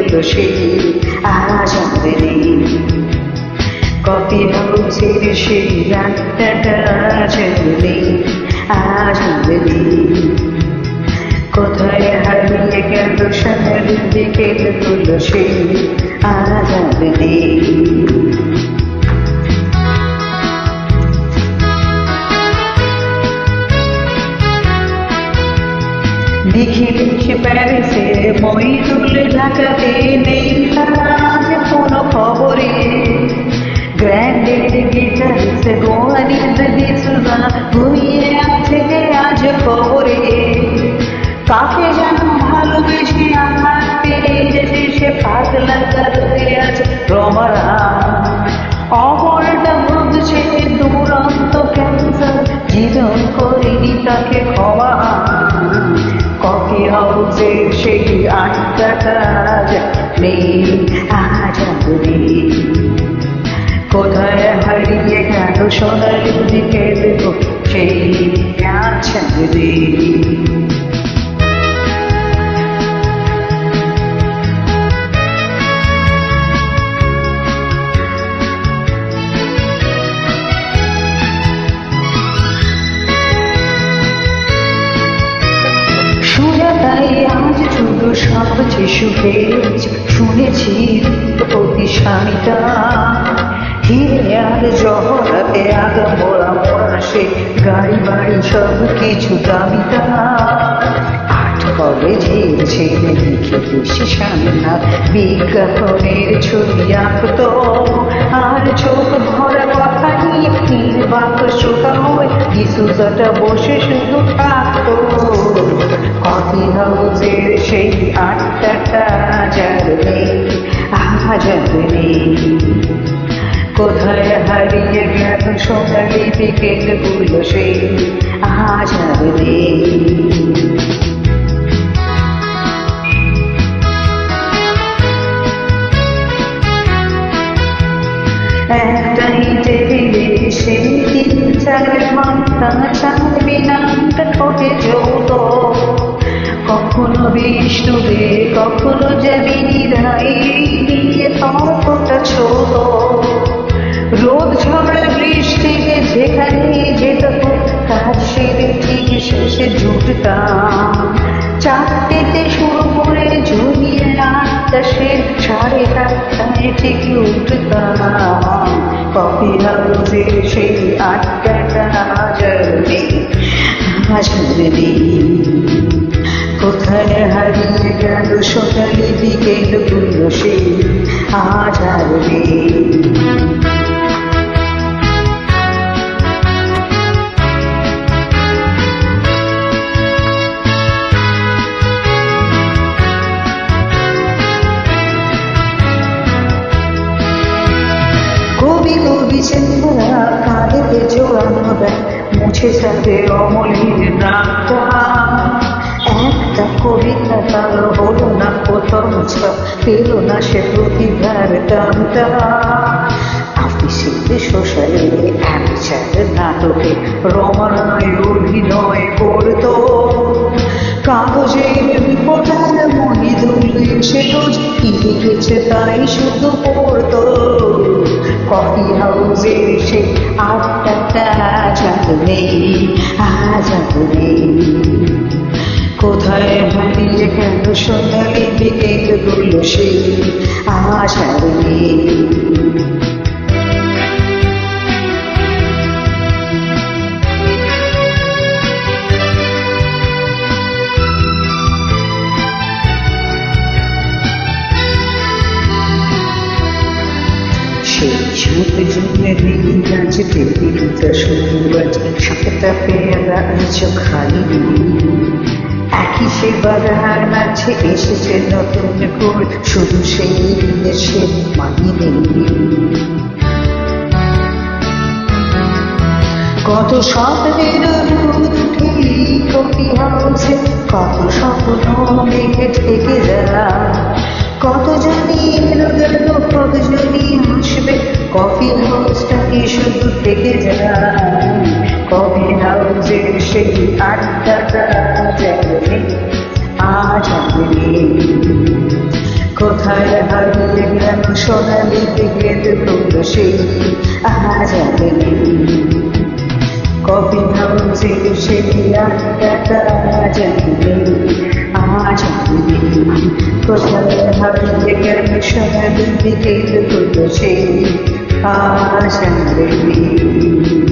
গুলো সেই আজ আমাদের নেই। কফি হাউসের সেই রাতটা আজ নেই, আজ আমাদের নেই। কোথায় হারিয়ে গেল সোনালি বিকেল গুলো সেই আজ আমাদের নেই। লিখে লিখে প্যারিসে মই তুলে ঢাকাতে নেই আজ কোনো খবরে। গ্র্যান্ডের গিটারিসে গোয়ানিতে দিসুনা ঘুমিয়ে আছে আজ খবরে। কাকে যেন ভালোবেসে আমার পেয়ে সে পাগলা করতে আছে রমারা। অমরটা বুঝছে দুরন্ত ক্যান্সার, জীবন করিনি তাকে ক্ষমা। কফি হাউসের সেই আড্ডাটা আজ নেই, আজ নেই। কোথায় হারিয়ে গেল সোনালি বিকেল সেই আজ নেই। তাই আজ শুধু সবচেয়ে সুখের শুনেছি প্রতি স্বামীটা। হিরে আর জহরাতে আগে মোড়া মোড়া সে গাড়ি বাড়ি সব কিছু দামিটা। আট কলেজের ছেলে লিখে বেশি সামনা বিজ্ঞাপনের ছবি আঁকতো, আর চোখ ভরা কথা নিয়ে বাক্স হয়ে ডিসুজাটা বসে শুধু থাকতো। কফি হাউসের সেই আড্ডাটা আজ নেই, আজ নেই। কোথায় হারিয়ে গেল সোনালি বিকেল গুলো সেই আজ নেই। একটাই টেবিলে সেই 3-4 ঘন্টা চাইবি নামটা ঠোঁটে যৌত। কখনো বিষ্ণুবে কখনো যাবি রাই নিয়ে তর্কটা ছোট। রোদ ঝড় বৃষ্টিতে যেখানে যেত কাজ সেরে ঠিক শেষে জুটতাম। 4টেতে শুরু করে ঝুলিয়ে 8টা সে 8:30টায় ঠিক উঠতাম। কফি হাউসের সেই আড্ডাটা আজ নেই, আজ নেই। কোথায় হারিয়ে গেল সোনালি বিকেল গুলো সেই আজ নেই। কবি কবি চেম্বরা কাঁধেতে জোড়ানো ব্যাগ মুছে যাবে অমলির নামটা। একটা কবিতা তার হলো না প্রথম ছাপ, পেল না সে প্রতিভার দামটা। আফিসে শ্মশানে অ্যামেচার নাটকে রমানায় অভিনয় করতো। কাগজের রিপোর্টার মহিদুল সে রোজ কি লিখেছে তাই শুধু পড়তো। কফি হাউসের সেই আড্ডাটা আজ নেই, আজ নেই। কোথায় হারিয়ে গেল সোনালি বিকেল গুলো সেই আজ নেই। সেই ছোট জনের গাছ টেবিলটা সুন্দর, 7টা পেয়ারা আজ খালি। একই সে বাগান আছে এসেছে নতুন করে, শুধু সেই সে মানিয়ে নেই। কত স্বপ্নের রোদ উঠে কফি হাউসে, কত স্বপ্ন মেঘে ঢেকে যায়। কত জানি এলো গেল কত জানি আসবে, কফি হাউসটাকে শুধু থেকে যায়। কফি হাউসের সেই আড্ডাটা আজ নেই, আজ নেই। কোথায় সোনালি দিকের কোনো সেই আজ আর নেই। কফি হাউসের সেই আড্ডাটা আজ আর নেই, আজ আর নেই। কোথায় হারিয়ে গেল সোনালি দিকের কোনো সেই আজ আর নেই।